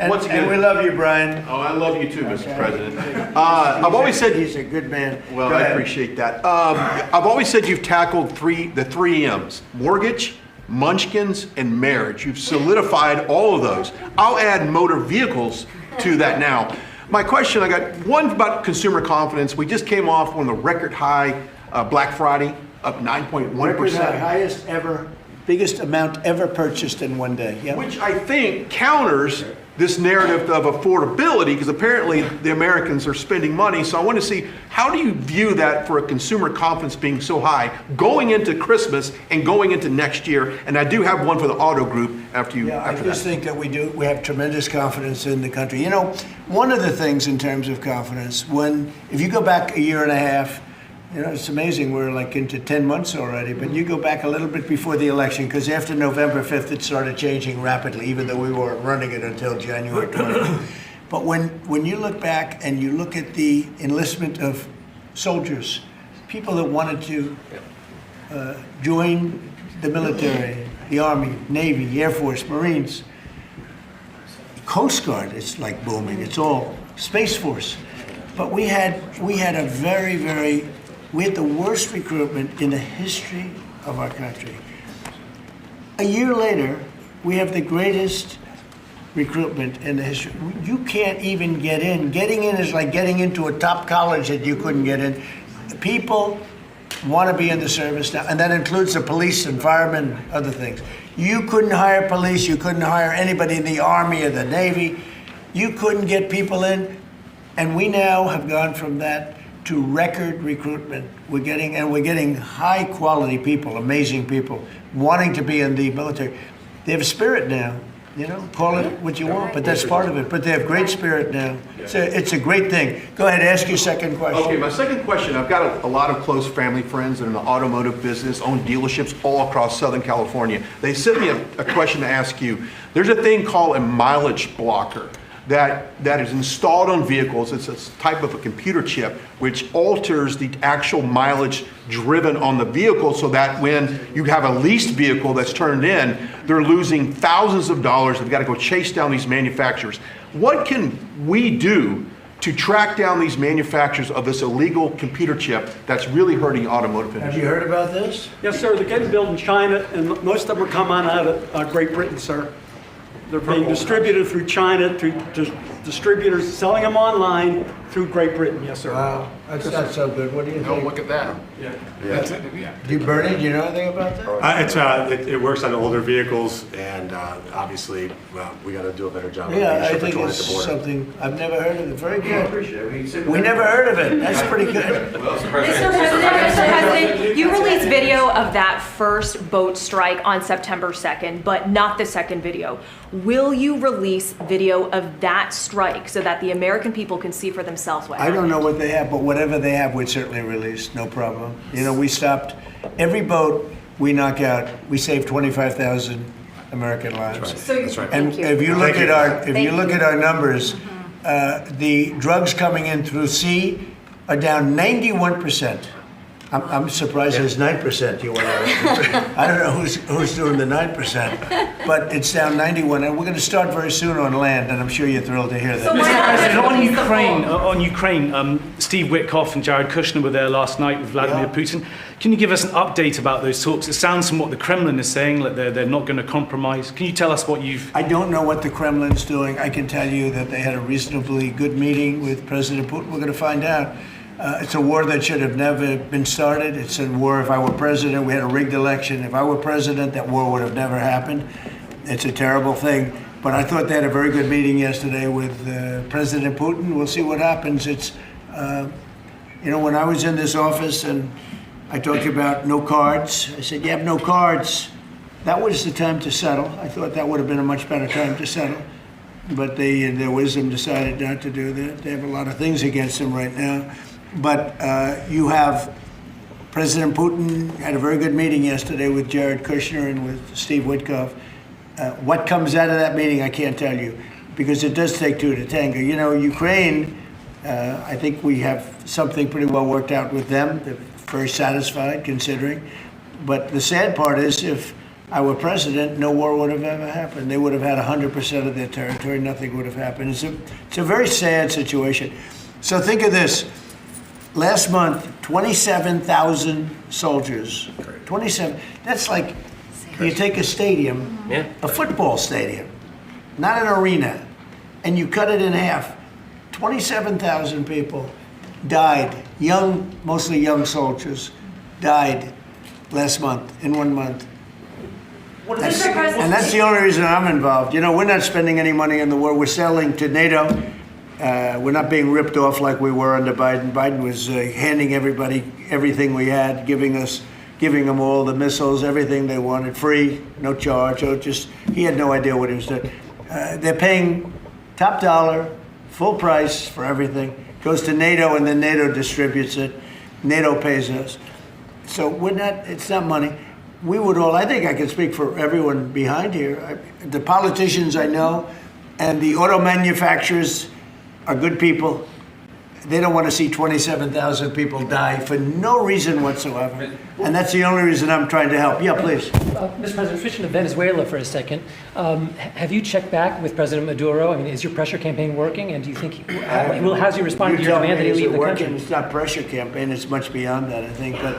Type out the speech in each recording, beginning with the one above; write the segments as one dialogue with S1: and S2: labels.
S1: Once again,
S2: and we love you, Brian.
S1: Oh, I love you too, Mr. President. I've always said
S2: he's a good man.
S1: Well, I appreciate that. I've always said you've tackled the three M's: mortgage, munchkins, and marriage. You've solidified all of those. I'll add motor vehicles to that now. My question, I got one about consumer confidence. We just came off on the record high Black Friday, up 9.1%.
S2: Highest ever, biggest amount ever purchased in one day. Yep.
S1: Which I think counters this narrative of affordability, because apparently the Americans are spending money. So I want to see, how do you view that for a consumer confidence being so high going into Christmas and going into next year? And I do have one for the auto group after you.
S2: Yeah, I just think that we have tremendous confidence in the country. You know, one of the things in terms of confidence, if you go back a year and a half, you know, it's amazing, we're like into 10 months already, but you go back a little bit before the election, because after November 5th, it started changing rapidly, even though we weren't running it until January 20th. But when you look back and you look at the enlistment of soldiers, people that wanted to join the military, the Army, Navy, Air Force, Marines, Coast Guard, it's like booming, it's all Space Force. But we had the worst recruitment in the history of our country. A year later, we have the greatest recruitment in the history. You can't even get in. Getting in is like getting into a top college that you couldn't get in. People want to be in the service now, and that includes the police and firemen, other things. You couldn't hire police, you couldn't hire anybody in the Army or the Navy. You couldn't get people in, and we now have gone from that to record recruitment. We're getting high quality people, amazing people, wanting to be in the military. They have a spirit now, you know, call it what you want, but that's part of it. But they have great spirit now. It's a great thing. Go ahead, ask your second question.
S1: Okay, my second question, I've got a lot of close family friends that are in the automotive business, own dealerships all across Southern California. They sent me a question to ask you. There's a thing called a mileage blocker that is installed on vehicles. It's a type of a computer chip which alters the actual mileage driven on the vehicle, so that when you have a leased vehicle that's turned in, they're losing thousands of dollars. They've got to go chase down these manufacturers. What can we do to track down these manufacturers of this illegal computer chip that's really hurting the automotive industry?
S2: Have you heard about this?
S3: Yes, sir. They're getting built in China, and most of them are coming out of Great Britain, sir. They're being distributed through China, through distributors selling them online through Great Britain. Yes, sir.
S2: Wow, that's not so good. What do you think?
S4: Oh, look at that.
S2: Bernie, do you know anything about that?
S5: It works on older vehicles, and obviously, well, we got to do a better job.
S2: Yeah, I think it's something I've never heard of it. Very good. We never heard of it. That's pretty good.
S6: Mr. President, you released video of that first boat strike on September 2nd, but not the second video. Will you release video of that strike so that the American people can see for themselves what happened?
S2: I don't know what they have, but whatever they have, we'd certainly release. No problem. You know, we stopped every boat we knock out. We save 25,000 American lives.
S6: That's right.
S2: And if you look at our numbers, the drugs coming in through sea are down 91%. I'm surprised there's 9%. You want to? I don't know who's doing the 9%, but it's down 91%, and we're going to start very soon on land, and I'm sure you're thrilled to hear that.
S6: So
S7: on Ukraine, Steve Witkoff and Jared Kushner were there last night with Vladimir Putin. Can you give us an update about those talks? It sounds from what the Kremlin is saying that they're not going to compromise. Can you tell us what you've...
S2: I don't know what the Kremlin's doing. I can tell you that they had a reasonably good meeting with President Putin. We're going to find out. It's a war that should have never been started. It's a war, if I were president, we had a rigged election. If I were president, that war would have never happened. It's a terrible thing. But I thought they had a very good meeting yesterday with President Putin. We'll see what happens. It's, you know, when I was in this office and I talked about no cards, I said, you have no cards. That was the time to settle. I thought that would have been a much better time to settle. But they, in their wisdom, decided not to do that. They have a lot of things against them right now. But you have President Putin had a very good meeting yesterday with Jared Kushner and with Steve Witkoff. What comes out of that meeting, I can't tell you, because it does take two to tango. You know, Ukraine, I think we have something pretty well worked out with them. They're very satisfied, considering. But the sad part is if I were president, no war would have ever happened. They would have had 100% of their territory. Nothing would have happened. It's a very sad situation. So think of this. Last month, 27,000 soldiers. 27. That's like you take a stadium, a football stadium, not an arena, and you cut it in half. 27,000 people died, mostly young soldiers, died last month, in 1 month. And that's the only reason I'm involved. You know, we're not spending any money in the war. We're selling to NATO. We're not being ripped off like we were under Biden. Biden was handing everybody everything we had, giving them all the missiles, everything they wanted, free, no charge. Or just he had no idea what he was doing. They're paying top dollar, full price for everything. Goes to NATO, and then NATO distributes it. NATO pays us. So it's not money. We would all, I think I can speak for everyone behind here. The politicians I know and the auto manufacturers are good people. They don't want to see 27,000 people die for no reason whatsoever. And that's the only reason I'm trying to help. Yeah, please.
S4: Mr. President, switching to Venezuela for a second. Have you checked back with President Maduro? I mean, is your pressure campaign working? And do you think, how's he responding to your demand that he leave the country?
S2: It's not pressure campaign, it's much beyond that, I think. But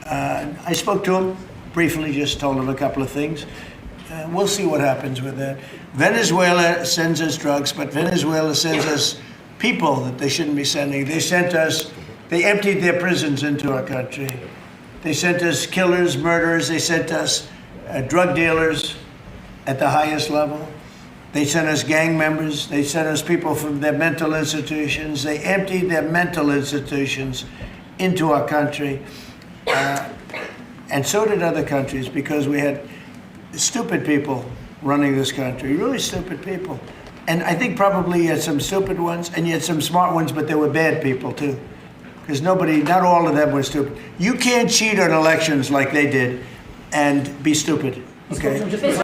S2: I spoke to him briefly, just told him a couple of things. We'll see what happens with that. Venezuela sends us drugs, but Venezuela sends us people that they shouldn't be sending. They emptied their prisons into our country. They sent us killers, murderers. They sent us drug dealers at the highest level. They sent us gang members. They sent us people from their mental institutions. They emptied their mental institutions into our country. And so did other countries, because we had stupid people running this country, really stupid people. And I think probably you had some stupid ones and you had some smart ones, but there were bad people too. Because not all of them were stupid. You can't cheat on elections like they did and be stupid, okay?
S4: Did you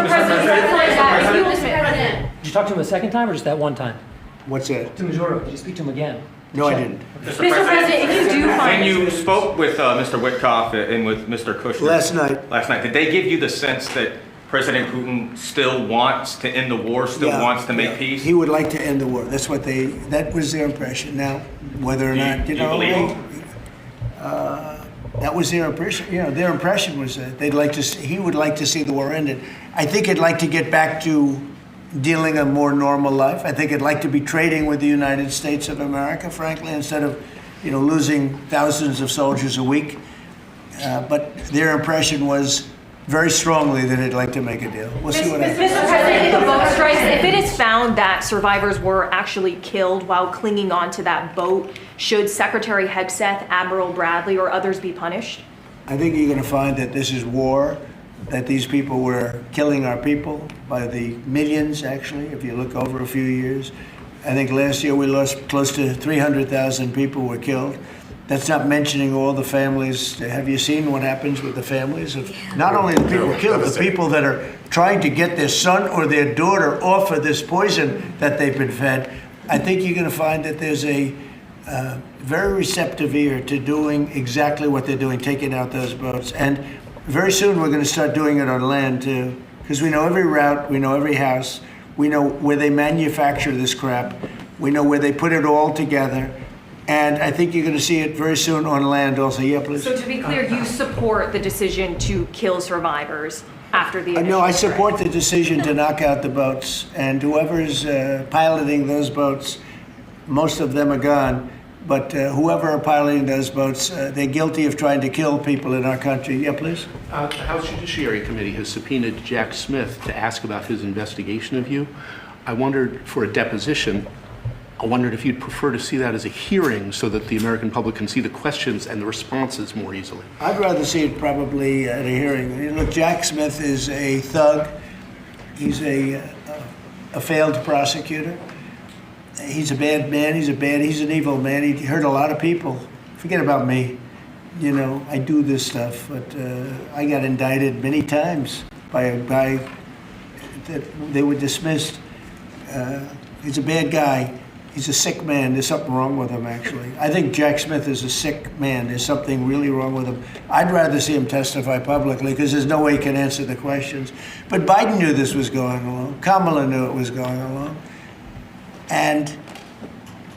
S4: talk to him a second time or just that one time?
S2: What's that?
S4: To Maduro, did you speak to him again?
S2: No, I didn't.
S6: Mr. President, if you do find...
S8: When you spoke with Mr. Witkoff and with Mr. Kushner...
S2: Last night,
S8: did they give you the sense that President Putin still wants to end the war, wants to make peace?
S2: He would like to end the war. That was their impression. Now, whether or not,
S8: you believe
S2: that was their impression. You know, their impression was that he would like to see the war ended. I think he'd like to get back to dealing a more normal life. I think he'd like to be trading with the United States of America, frankly, instead of, losing thousands of soldiers a week. But their impression was very strongly that they'd like to make a deal. We'll see what happens.
S6: Mr. President, the boat strikes, if it is found that survivors were actually killed while clinging onto that boat, should Secretary Hegseth, Admiral Bradley, or others be punished?
S2: I think you're going to find that this is war, that these people were killing our people by the millions, actually, if you look over a few years. I think last year we lost close to 300,000 people were killed. That's not mentioning all the families. Have you seen what happens with the families of not only the people killed, the people that are trying to get their son or their daughter off of this poison that they've been fed? I think you're going to find that there's a very receptive ear to doing exactly what they're doing, taking out those boats. And very soon we're going to start doing it on land too, because we know every route, we know every house, we know where they manufacture this crap, we know where they put it all together. And I think you're going to see it very soon on land also. Yeah, please.
S6: So to be clear, you support the decision to kill survivors after the initial
S2: No, I
S6: strike?
S2: support the decision to knock out the boats. And whoever's piloting those boats, most of them are gone. But whoever are piloting those boats, they're guilty of trying to kill people in our country. Yeah, please.
S9: The House Judiciary Committee has subpoenaed Jack Smith to ask about his investigation of you. I wondered, for a deposition, I wondered if you'd prefer to see that as a hearing so that the American public can see the questions and the responses more easily.
S2: I'd rather see it probably at a hearing. Look, Jack Smith is a thug. He's a failed prosecutor. He's a bad man. He's an evil man. He hurt a lot of people. Forget about me. I do this stuff, but I got indicted many times by a guy that they were dismissed. He's a bad guy. He's a sick man. There's something wrong with him, actually. I think Jack Smith is a sick man. There's something really wrong with him. I'd rather see him testify publicly because there's no way he can answer the questions. But Biden knew this was going along. Kamala knew it was going along. And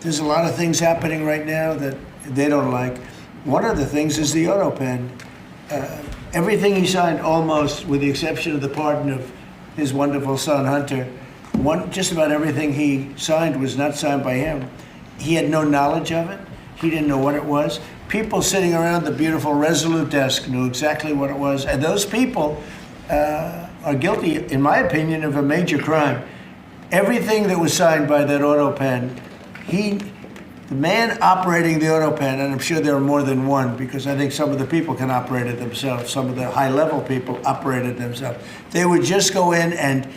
S2: there's a lot of things happening right now that they don't like. One of the things is the auto pen. Everything he signed, almost, with the exception of the pardon of his wonderful son, Hunter, just about everything he signed was not signed by him. He had no knowledge of it. He didn't know what it was. People sitting around the beautiful Resolute desk knew exactly what it was. And those people are guilty, in my opinion, of a major crime. Everything that was signed by that auto pen, the man operating the auto pen, and I'm sure there are more than one because I think some of the people can operate it themselves, some of the high-level people operated themselves. They would just go in and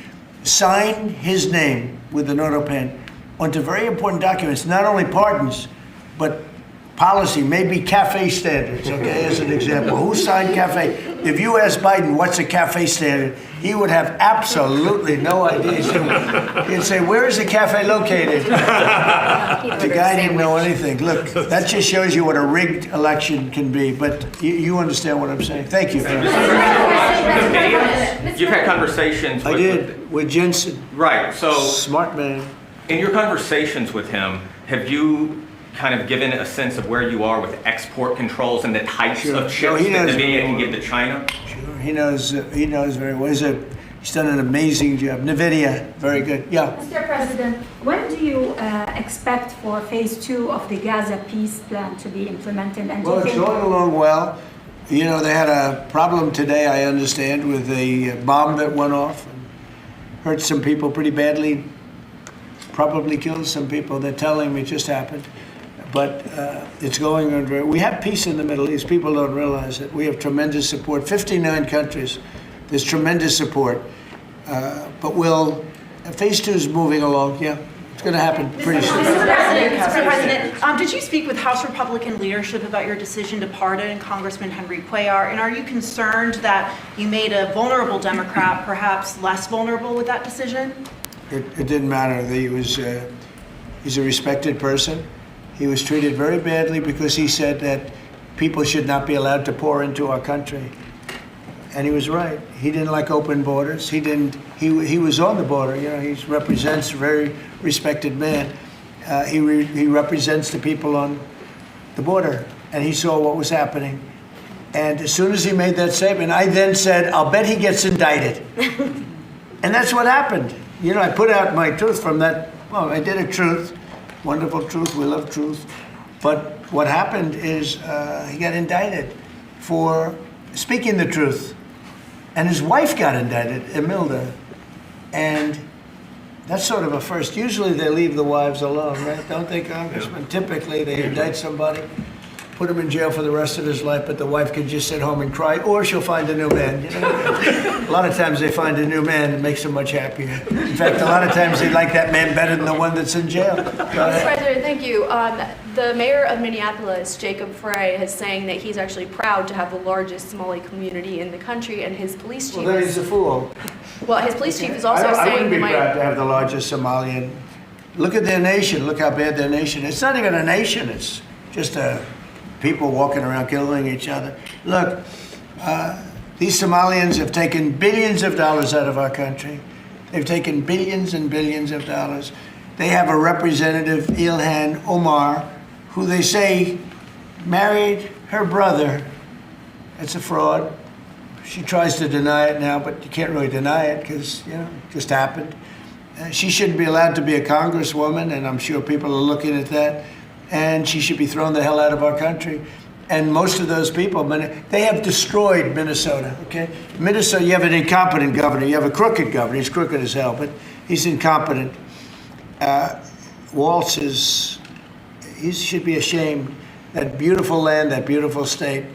S2: sign his name with an auto pen onto very important documents, not only pardons, but policy, maybe cafe standards, okay, as an example. Who signed cafe? If you ask Biden what's a cafe standard, he would have absolutely no idea. He'd say, where is the cafe located? The guy didn't know anything. Look, that just shows you what a rigged election can be, but you understand what I'm saying. Thank you.
S8: You've had conversations with...
S2: I did, with Jensen.
S8: Right, so...
S2: Smart man.
S8: In your conversations with him, have you kind of given a sense of where you are with export controls and the types of chips that NVIDIA can give to China?
S2: Sure, he knows very well. He's done an amazing job. NVIDIA, very good. Yeah.
S10: Mr. President, when do you expect for phase 2 of the Gaza peace plan to be implemented? And
S2: Well, it's going along well. You know, they had a problem today, I understand, with a bomb that went off and hurt some people pretty badly, probably killed some people. They're telling me it just happened. But it's going on very... We have peace in the Middle East. People don't realize it. We have tremendous support. 59 countries. There's tremendous support. But phase 2 is moving along. Yeah, it's going to happen pretty soon.
S11: Mr. President, did you speak with House Republican leadership about your decision to pardon Congressman Henry Cuellar? And are you concerned that you made a vulnerable Democrat perhaps less vulnerable with that decision?
S2: It didn't matter. He's a respected person. He was treated very badly because he said that people should not be allowed to pour into our country. And he was right. He didn't like open borders. He was on the border. You know, he represents a very respected man. He represents the people on the border. And he saw what was happening. And as soon as he made that statement, I then said, I'll bet he gets indicted. And that's what happened. You know, I put out my truth from that. Well, I did a truth. Wonderful truth, we love truth. But what happened is he got indicted for speaking the truth. And his wife got indicted, Imelda. And that's sort of a first. Usually they leave the wives alone, right? Don't they, Congressman? Typically they indict somebody, put him in jail for the rest of his life, but the wife can just sit home and cry, or she'll find a new man. You know? A lot of times they find a new man that makes them much happier. In fact, a lot of times they like that man better than the one that's in jail.
S12: Mr. President, thank you. The mayor of Minneapolis, Jacob Frey, is saying that he's actually proud to have the largest Somali community in the country, and his police chief
S2: Well, then he's a fool.
S12: Well, his police chief is also
S2: I
S12: saying
S2: wouldn't be
S12: that
S2: proud to have the largest Somalian. Look at their nation. Look how bad their nation is. It's not even a nation. It's just people walking around killing each other. Look, these Somalians have taken billions of dollars out of our country. They've taken billions and billions of dollars. They have a representative, Ilhan Omar, who they say married her brother. It's a fraud. She tries to deny it now, but you can't really deny it because, you know, it just happened. She shouldn't be allowed to be a congresswoman, and I'm sure people are looking at that. And she should be thrown the hell out of our country. And most of those people, they have destroyed Minnesota, okay? Minnesota, you have an incompetent governor. You have a crooked governor. He's crooked as hell, but he's incompetent. Walz he should be ashamed. That beautiful land, that beautiful state,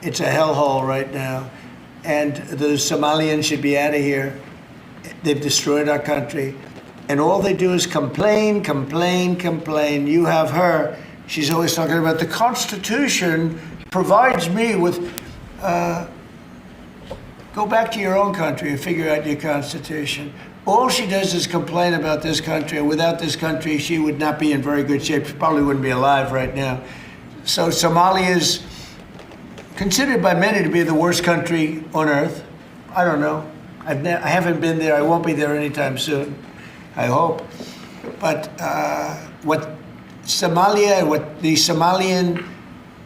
S2: it's a hellhole right now. And the Somalians should be out of here. They've destroyed our country. And all they do is complain, complain, complain. You have her. She's always talking about the Constitution provides me with... go back to your own country and figure out your Constitution. all she does is complain about this country. Without this country, she would not be in very good shape. She probably wouldn't be alive right now. So Somalia is considered by many to be the worst country on earth. I don't know. I haven't been there. I won't be there anytime soon, I hope. But what Somalia, what the Somalian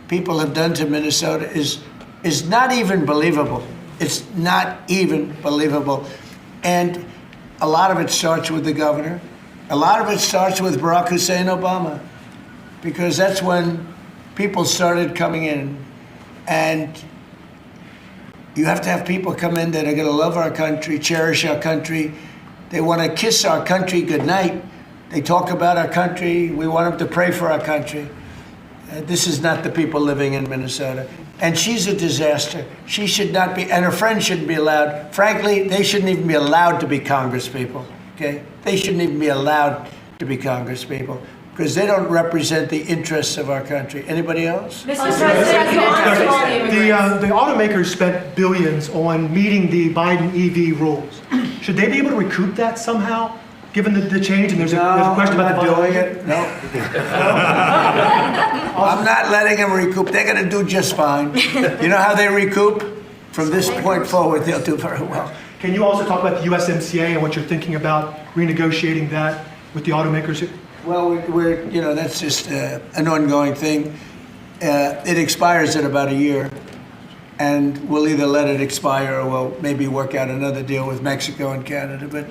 S2: people have done to Minnesota is not even believable. It's not even believable. And a lot of it starts with the governor. A lot of it starts with Barack Hussein Obama, because that's when people started coming in. And you have to have people come in that are going to love our country, cherish our country. They want to kiss our country goodnight. They talk about our country. We want them to pray for our country. This is not the people living in Minnesota. And she's a disaster. She should not be, and her friends shouldn't be allowed. Frankly, they shouldn't even be allowed to be congresspeople, okay? They shouldn't even be allowed to be congresspeople, because they don't represent the interests of our country. Anybody else?
S6: Mr. President,
S13: The automakers spent billions on meeting the Biden EV rules. Should they be able to recoup that somehow, given the change? And there's a question about the
S2: doing it. No. I'm not letting them recoup. They're going to do just fine. You know how they recoup? From this point forward, they'll do very well.
S13: Can you also talk about the USMCA and what you're thinking about renegotiating that with the automakers?
S2: Well, we're that's just an ongoing thing. It expires in about a year, and we'll either let it expire or we'll maybe work out another deal with Mexico and Canada. But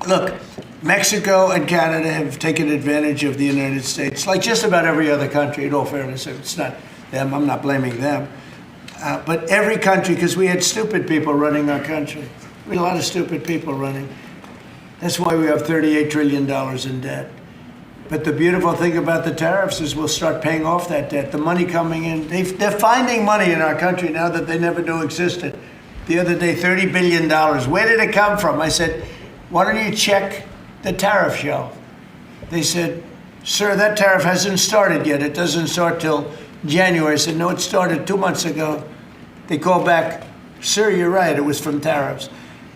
S2: look, Mexico and Canada have taken advantage of the United States, like just about every other country, in all fairness. It's not them, I'm not blaming them. But every country, because we had stupid people running our country. We had a lot of stupid people running. That's why we have $38 trillion in debt. But the beautiful thing about the tariffs is we'll start paying off that debt. The money coming in, they're finding money in our country now that they never knew existed. The other day, $30 billion. Where did it come from? I said, why don't you check the tariff shelf? They said, sir, that tariff hasn't started yet. It doesn't start till January. I said, no, it started 2 months ago. They called back, sir, you're right, it was from tariffs.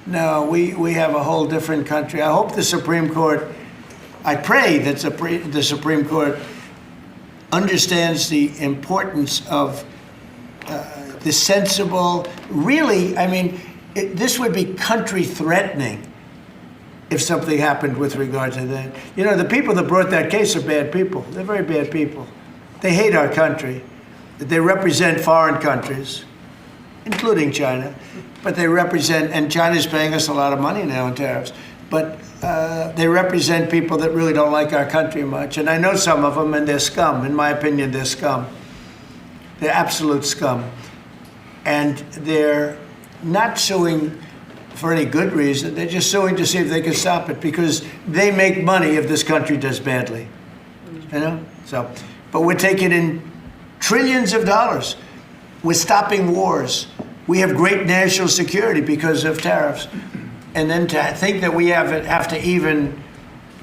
S2: No, we have a whole different country. I hope the Supreme Court, I pray that the Supreme Court understands the importance of the sensible, really, I mean, this would be country threatening if something happened with regard to that. You know, the people that brought that case are bad people. They're very bad people. They hate our country. They represent foreign countries, including China. But they represent, and China's paying us a lot of money now in tariffs, but they represent people that really don't like our country much. And I know some of them, and they're scum. In my opinion, they're scum. They're absolute scum. And they're not suing for any good reason. They're just suing to see if they can stop it, because they make money if this country does badly. You know? So, but we're taking in trillions of dollars. We're stopping wars. We have great national security because of tariffs. And then to think that we have to even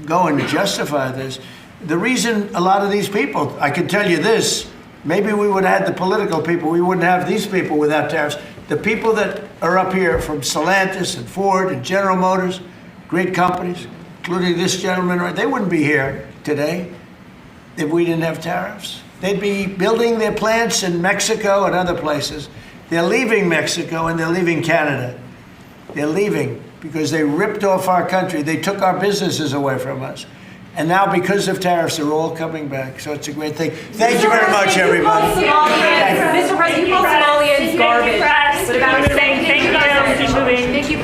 S2: go and justify this. The reason a lot of these people, I can tell you this, maybe we would have had the political people, we wouldn't have these people without tariffs. The people that are up here from Stellantis and Ford and General Motors, great companies, including this gentleman, they wouldn't be here today if we didn't have tariffs. They'd be building their plants in Mexico and other places. They're leaving Mexico and they're leaving Canada. They're leaving because they ripped off our country. They took our businesses away from us. And now because of tariffs, they're all coming back. So it's a great thing. Thank you very much, everybody.
S6: Mr. President, you call Somalians garbage. What about saying thank you?